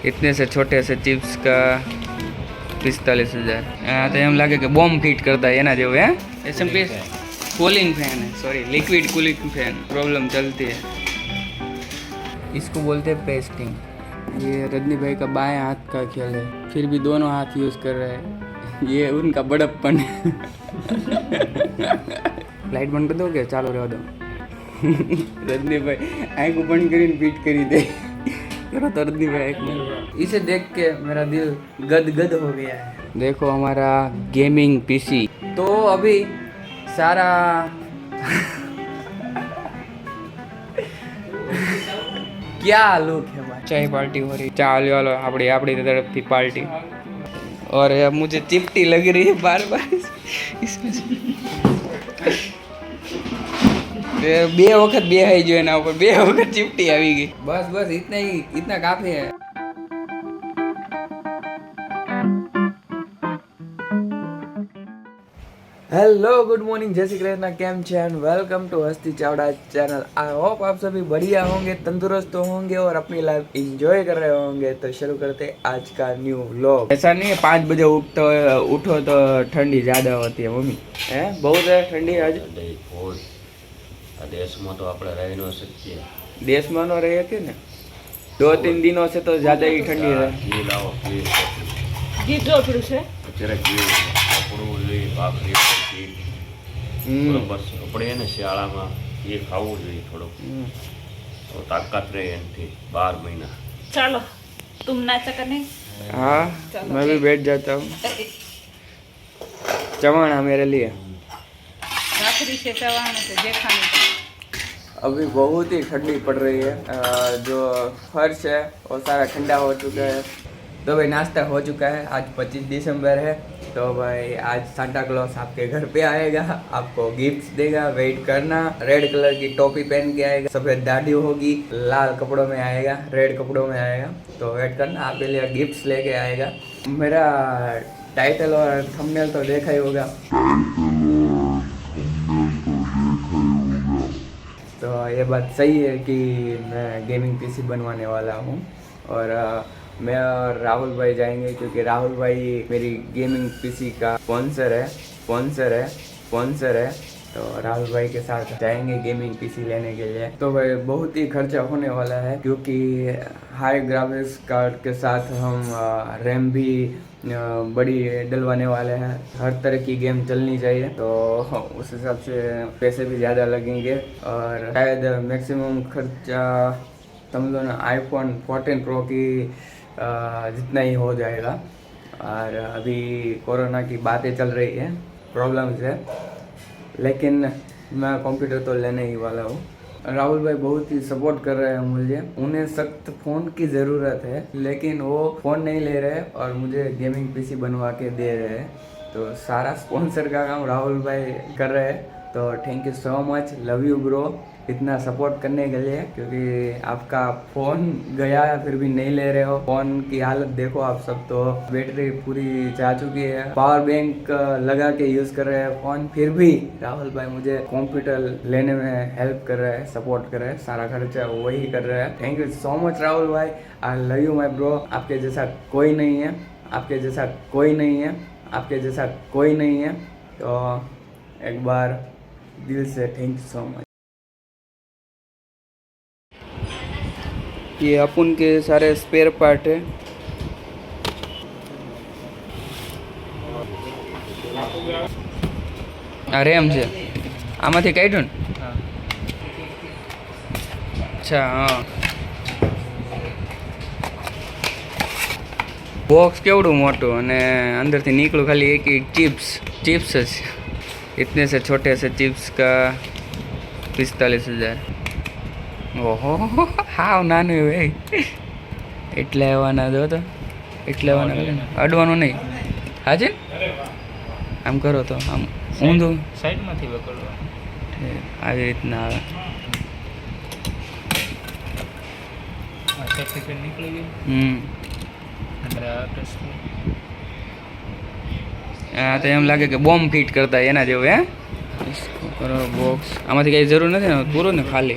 इतने से छोटे से चिप्स का 45,000। हाँ तो एम लगे कि बॉम्ब फिट करता है ना जो है SMP कूलिंग फैन है, sorry liquid cooling fan problem चलती है। इसको बोलते हैं पेस्टिंग। ये रजनी भाई का बाएं हाथ का खेल है, फिर भी दोनों हाथ यूज़ कर रहे हैं, ये उनका बड़प्पन है। लाइट बंद कर दो क्या, चालू रह दो। रजनी भाई आँख बंद करी बीट करी दे करो तो रजनी भाई आँख में। इसे देख के मेरा दिल गदगद हो गया है। देखो हमारा गेमिंग PC। तो अभी सारा क्या लुक है भाई। चाय पार्टी हो रही, चाल वालो अपनी अपनी तरफ थी पार्टी, और अब मुझे चिपटी लग रही है बार बार इसमें बे वक्त बेहाई जो है ना ऊपर, बे वक्त चिपटी આવી गई। बस बस इतना ही, इतना काफी है। हेलो गुड मॉर्निंग, जय श्री कृष्ण, केम छे एंड वेलकम टू हस्ती चावड़ा चैनल। आई होप आप सभी बढ़िया होंगे, तंदुरुस्त होंगे और अपनी लाइफ एंजॉय कर रहे होंगे। तो शुरू करते हैं आज का न्यू व्लॉग। ऐसा नहीं है 5 बजे उठो तो ठंडी ज्यादा होती है मम्मी, है बहुत है ठंडी आज। देश में तो આપણે રહી ન શકીએ, देश में न रहे थे ना 2-3 दिनों से तो ज्यादा ही ठंडी है। ઘી લાવો, ઘી ઘી ઢોકળું છે અત્યારે ઘી કપડું લઈ ભાખરી ઘી બસ આપણે એને શિયાળામાં ઘી ખાવું જોઈએ થોડુંક, તો તાકાત રહે એનાથી 12 મહિના। ચાલો तुम नाचा करने। हाँ मैं भी बैठ जाता हूँ। चवाना मेरे लिए रात्रि से चवाना से जेठानी। अभी बहुत ही ठंडी पड़ रही है, जो फर्श है वो सारा ठंडा हो चुका है। तो भाई नाश्ता हो चुका है, आज 25 दिसंबर है। तो भाई आज सांता क्लॉस आपके घर पे आएगा, आपको गिफ्ट्स देगा, वेट करना। रेड कलर की टोपी पहन के आएगा, सफ़ेद दाढ़ी होगी, लाल कपड़ों में आएगा, रेड कपड़ों में आएगा। तो वेट करना, आपके लिए गिफ्ट्स लेके आएगा। मेरा टाइटल और थंबनेल तो देखा ही होगा। तो ये बात सही है कि मैं गेमिंग PC बनवाने वाला हूँ, और मैं और राहुल भाई जाएंगे, क्योंकि राहुल भाई मेरी गेमिंग PC का स्पॉन्सर है। तो राहुल भाई के साथ जाएंगे गेमिंग PC लेने के लिए। तो भाई बहुत ही खर्चा होने वाला है, क्योंकि हाई ग्राफिक्स कार्ड के साथ हम रैम भी बड़ी डलवाने वाले हैं। हर तरह की गेम चलनी चाहिए, तो उस हिसाब से पैसे भी ज़्यादा लगेंगे, और शायद मैक्सिमम खर्चा समझ लो ना iPhone 14 Pro की जितना ही हो जाएगा। और अभी कोरोना की बातें चल रही है, प्रॉब्लम्स है, लेकिन मैं कंप्यूटर तो लेने ही वाला हूँ। राहुल भाई बहुत ही सपोर्ट कर रहे हैं मुझे, उन्हें सख्त फ़ोन की ज़रूरत है, लेकिन वो फ़ोन नहीं ले रहे और मुझे गेमिंग PC बनवा के दे रहे हैं। तो सारा स्पॉन्सर का काम राहुल भाई कर रहे हैं। तो thank you so much, love you bro, इतना सपोर्ट करने के लिए। क्योंकि आपका फ़ोन गया फिर भी नहीं ले रहे हो, फ़ोन की हालत देखो आप सब, तो बैटरी पूरी जा चुकी है, पावर बैंक लगा के यूज़ कर रहे हैं फ़ोन, फिर भी राहुल भाई मुझे कंप्यूटर लेने में हेल्प कर रहे हैं, सपोर्ट कर रहे हैं, सारा खर्चा वही कर रहे हैं। Thank you so much Rahul भाई, I love you my bro. आपके जैसा कोई नहीं है, आपके जैसा कोई नहीं है, आपके जैसा कोई नहीं है। तो एक बार दिल से थैंक यू सो मच। ये अपन के सारे स्पेयर पार्ट है। रैम છે આમાંથી કાઢ્યું ને? અચ્છા હા, બોક્સ કેવડું મોટું, અને અંદરથી નીકળું ખાલી એક चिप्स જ। इतने से छोटे से चिप्स का 45,000। ઓહો હાવ નાનું ભાઈ, એટલે આવવાના જો, તો એટલે આવવાના, અડવાનું નહીં। હા છે, આમ કરો તો આમ ઊંધું સાઈડમાંથી પકડવાનું, આવી રીતના આવે। સર્ટિફિકેટ નીકળી ગયું। હા તો એમ લાગે કે બોમ્બ ફિટ કરતા એના જેવું હે। इसको करो बॉक्स, આમાંથી કઈ જરૂર નથી ને, પૂરું ને ખાલી।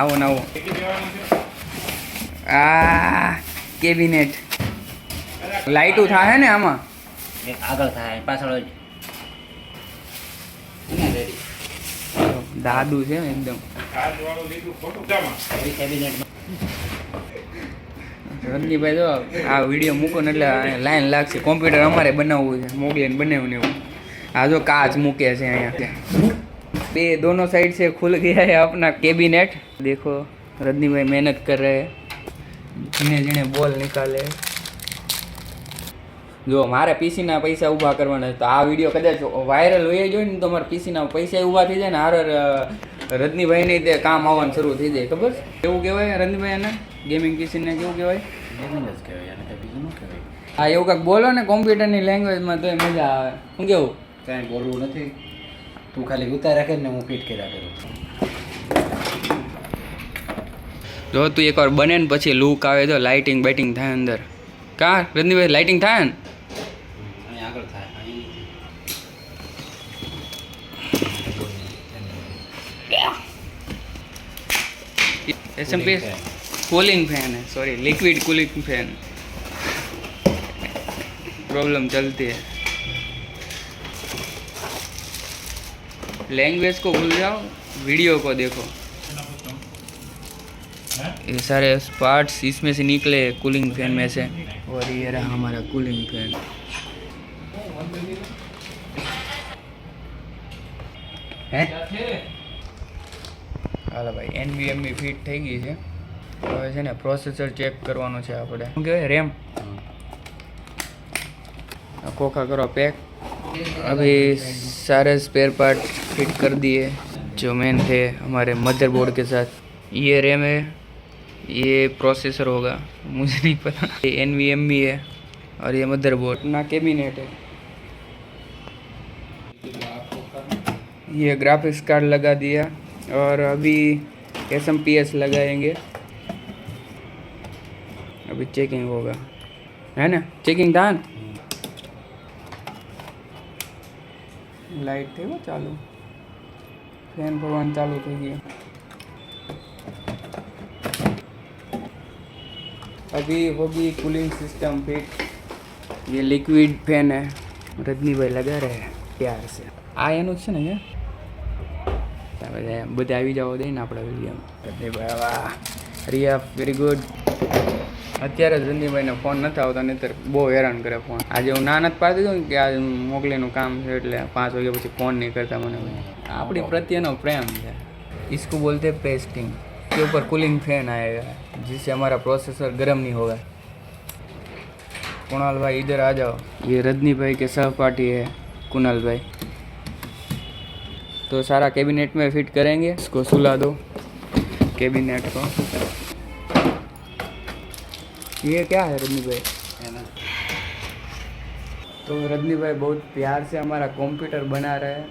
આવો ને આવો. આ કેબિનેટ લાઇટું થાય ને આમાં. આગળ થાય પાછળ જ રેડી દાદુ છે ને એકદમ. રજનીભાઈ જો આ વિડીયો મૂકો ને એટલે લાઈન લાગશે. કોમ્પ્યુટર અમારે બનાવવું છે, મોકલીને બનાવ્યું એવું. આ જો કાચ મૂકે છે અહીંયા. બે दोनों साइड से खुल गया है अपना कैबिनेट. देखो रजनी भाई मेहनत कर रहे हैं, जीने जीने बोल निकाले. જો મારે પીસીના પૈસા ઊભા કરવાના તો આ વિડીયો કદાચ વાયરલ હોય જોઈએ ને તો મારા પીસીના પૈસા ઊભા થઈ જાય ને હાર રજનીભાઈને તે કામ આવવાનું શરૂ થઈ જાય. ખબર કેવું કહેવાય રજનીભાઈ એને ગેમિંગ પીસીને કેવું કહેવાય? હા એવું કાંઈક બોલો ને કોમ્પ્યુટરની લેંગ્વેજમાં તો મજા આવે. શું કેવું? કાંઈ બોલવું નથી, તું ખાલી ઉતાર રાખે ને હું ફિટ કર્યા કરું. જો તું એકવાર બને ને પછી લુક આવે તો લાઇટિંગ બાઇટિંગ થાય અંદર. કા રજનીભાઈ લાઇટિંગ થાય ને અહીં આગળ થાય SMP कूलिंग फैन है, sorry liquid cooling fan. Problem चलती है. लैंग्वेज को भूल जाओ, वीडियो को देखो. ये सारे पार्ट्स इसमें से निकले कूलिंग फैन में से. और ये रहा हमारा कूलिंग फैन. है હાલો ભાઈ NVMe ફિટ થઈ ગઈ છે. હવે છે ને પ્રોસેસર ચેક કરવાનું છે આપણે. શું કહેવાય રેમ खोखा करो पैक. अभी सारे स्पेयर पार्ट फिट कर दिए जो मेन थे हमारे मदरबोर्ड के साथ. ये रैम है, ये प्रोसेसर होगा, मुझे नहीं पता. ये NVMe है और ये मदरबोर्ड. अपना कैबिनेट है. ये ग्राफिक्स कार्ड लगा दिया और अभी SMPS लगाएंगे. अभी चेकिंग होगा, है ना? चेकिंग था. लाइट थे वो चालू, फैन फरवान चालू થઈ ગયો. अभी होगी कूलिंग सिस्टम फिट. ये लिक्विड फैन है, रजनी भाई लगा रहे हैं प्यार से. આ એનું જ છે ને બધા આવી જાવ દે ને આપણા વિડીયોમાં. રજનીભાઈ વાહ, રિયા વેરી ગુડ. અત્યારે જ રજનીભાઈને ફોન નથી આવતા, નહીંતર બહુ હેરાન કરે ફોન. આજે હું ના નથી પાડી દીધું કે આજે મોકલીનું કામ છે એટલે 5 વાગ્યા પછી ફોન નહીં કરતા મને. આપણી પ્રત્યેનો પ્રેમ છે. इसको बोलते हैं पेस्टिंग. के ऊपर कूलिंग फैन आएगा जिससे हमारा प्रोसेसर गर्म नहीं होगा. कुणाल भाई इधर आ जाओ. ये रजनी भाई के सहपाठी है कुणाल भाई. तो सारा कैबिनेट में फिट करेंगे. इसको सुला दो कैबिनेट को. ये क्या है रजनी भाई? तो रजनी भाई बहुत प्यार से हमारा कंप्यूटर बना रहे हैं.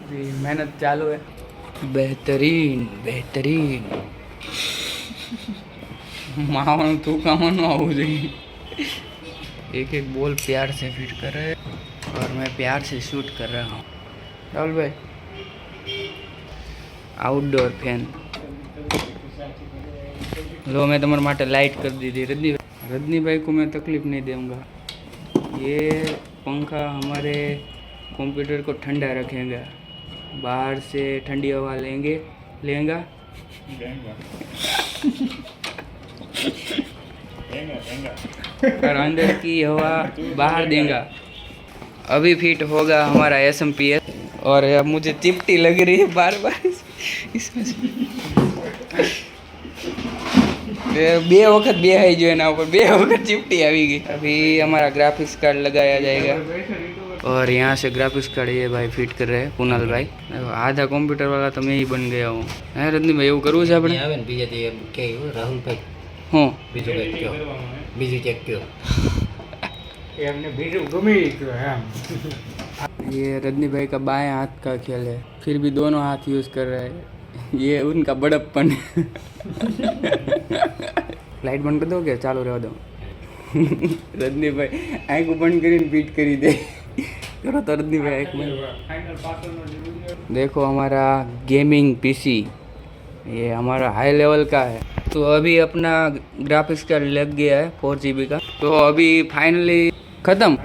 अभी मेहनत चालू है. बेहतरीन बेहतरीन. मावन तू कामन आવું જોઈએ. एक एक बॉल प्यार से फिट कर रहे हैं और मैं प्यार से शूट कर रहा हूँ. राहुल भाई आउटडोर फैन लो. मैं तुम्हारे माटे लाइट कर दी थी. रजनी भाई को मैं तकलीफ नहीं दूंगा. ये पंखा हमारे कंप्यूटर को ठंडा रखेगा. बाहर से ठंडी हवा लेंगा और अंदर की हवा बाहर देगा. अभी फिट होगा हमारा SMPS. और अब मुझे चिपटी लग रही है बार बार इसमें से. बे वक्त बेहाई जो है ना ऊपर 2 वक्त चिपटी आ गई. अभी हमारा ग्राफिक्स कार्ड लगाया जाएगा. और यहाँ से ग्राफिक्स कार्ड ये भाई फिट कर रहे हैं कुणाल भाई. आधा कंप्यूटर वाला तो मैं ही बन गया हूँ. है रजनी भाई એવું કરવું છે આપણે? આવે ને બીજાથી એમ કે રાહુલભાઈ હું બીજું કંઈક કહો, બીજું ચેક કહો. એમને બીજું ગમી ગયું એમ. ये रजनी भाई का बाएं हाथ का खेल है, फिर भी दोनों हाथ यूज़ कर रहे हैं. ये उनका बड़प्पन है. लाइट बंद कर दो क्या चालू रहवा दो? रजनी भाई आँख बंद करी बीट करी दे. करो तो रजनी भाई आँख बंद. देखो हमारा गेमिंग PC ये हमारा हाई लेवल का है। तो अभी अपना ग्राफिक्स का लग गया है 4 GB का। तो अभी फाइनली ख़त्म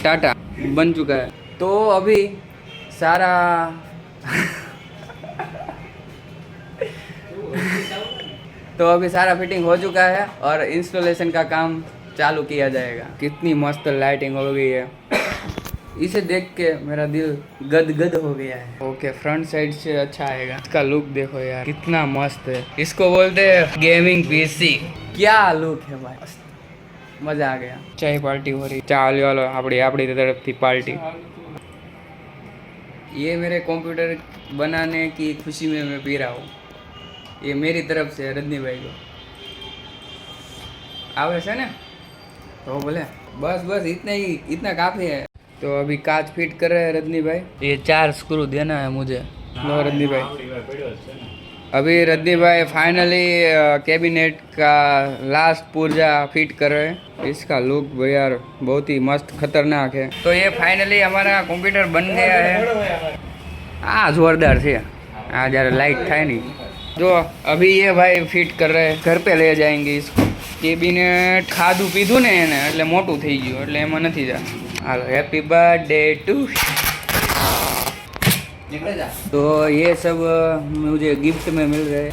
टाटा बन चुका है। तो अभी सारा फिटिंग हो चुका है और इंस्टॉलेशन का काम चालू किया जाएगा। कितनी मस्त लाइटिंग हो गई है, इसे देख के मेरा दिल गदगद हो गया है। ओके, फ्रंट साइड से अच्छा आएगा। इसका लुक देखो यार, कितना मस्त है। इसको बोलते हैं गेमिंग पीसी। क्या लुक है भाई, मजा आ गया। चाय पार्टी हो रही, चालो अपनी तरफ थी पार्टी। ये मेरे कंप्यूटर बनाने की खुशी में मैं पी रहा हूँ। ये मेरी तरफ से रजनी भाई को आवे से ना, तो बोले बस इतना काफ़ी है। तो अभी कांच फिट कर रहे हैं रजनी भाई। ये 4 स्क्रू देना है मुझे। लो रजनी भाई, अभी रजनी भाई फाइनली कैबिनेट का लास्ट पुर्जा फिट कर रहे हैं। इसका लुक भाई यार बहुत ही मस्त खतरनाक है। तो ये फाइनली हमारा कंप्यूटर बन गया है। जोरदार से जरा लाइट था नहीं। जो अभी ये भाई फिट कर रहे हैं, घर पे ले जाएंगे इसको। કેબિનેટ ખાધું પીધું ને એને એટલે મોટું થઈ ગયું, એટલે એમાં નથી જા। હાલો હેપી બर्थडे टू। तो ये सब मुझे गिफ्ट में मिल रहे।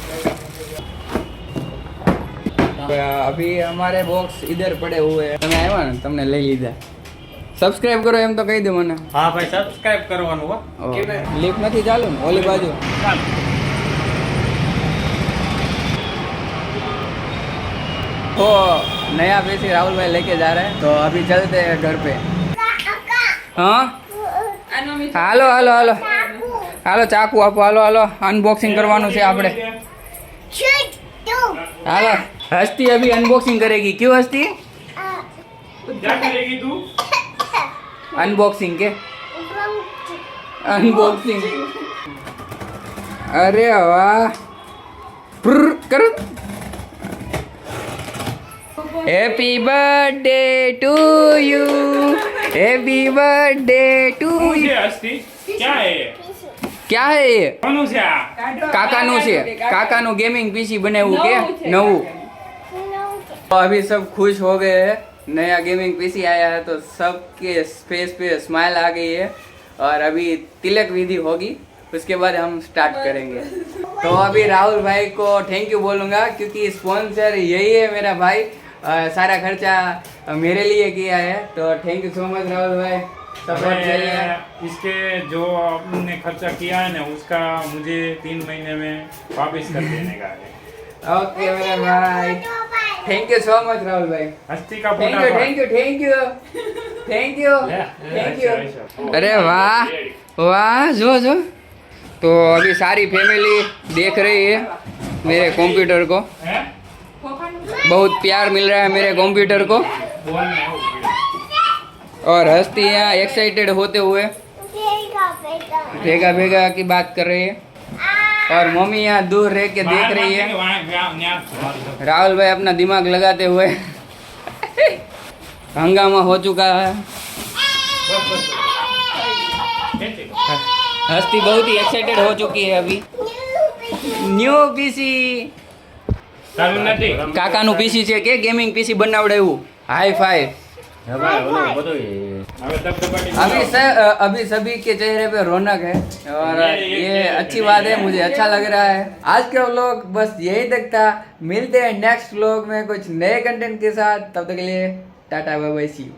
अभी हमारे बॉक्स इधर पड़े हुए हैं। તમે આવ્યા ને તમને લઈ લીધા। સબસ્ક્રાઇબ કરો એમ તો કહી દો મને। હા ભાઈ સબસ્ક્રાઇબ કરવાનું હો। લિફ્ટ નથી ચાલુ ને ઓલી બાજુ। तो नया पीसी राहुल भाई लेके जा रहे हैं। तो अभी चलते हैं घर पे। हाँ हालो हालो हालो हालो चाकू आपो। हालो हालो अनबॉक्सिंग करवानो छे आपणे। हालो हस्ती अभी अनबॉक्सिंग करेगी। क्यों हस्ती? क्या करेगी तू? अनबॉक्सिंग के अनबॉक्सिंग। अरे वाह कर। Happy birthday to you, happy birthday to you. क्या है क्या है ये? કોનું છે આ? કાકાનું છે। કાકાનું गेमिंग पीसी बनाવ્યું के नવું। तो अभी सब खुश हो गए हैं। नया गेमिंग पीसी आया है तो सबके फेस पे स्माइल आ गई है। और अभी तिलक विधि होगी, उसके बाद हम स्टार्ट करेंगे। तो अभी राहुल भाई को थैंक यू बोलूँगा क्योंकि स्पॉन्सर यही है मेरा भाई। सारा खर्चा मेरे लिए किया है। तो thank you so much Rahul भाई, सपोर्ट चाहिए। इसके जो आपने खर्चा किया है ना उसका मुझे 3 महीने में वापस कर देने का है। ओके मेरे भाई, thank you so much Rahul भाई। हस्ती का thank you thank you thank you thank you thank you. अरे वाह वाह जो जो। तो अभी सारी फैमिली देख रही है मेरे कंप्यूटर को। बहुत प्यार मिल रहा है मेरे कंप्यूटर को। और हस्ती यहाँ एक्साइटेड होते हुए भेगा भेगा की बात कर रही है। और मम्मी यहाँ दूर रह के देख रही है। राहुल भाई अपना दिमाग लगाते हुए हंगामा हो चुका है। हस्ती बहुत ही एक्साइटेड हो चुकी है अभी। न्यू पीसी કાકાનું પીસી છે કે ગેમિંગ પીસી બનાવડાવ્યું હાઈ ફાઈ। अभी सभी के चेहरे पे रौनक है और ये अच्छी बात है, मुझे अच्छा लग रहा है। आज का व्लॉग बस यही तक था। मिलते हैं नेक्स्ट व्लॉग में कुछ नए कंटेंट के साथ। तब तक के लिए tata bye bye see you.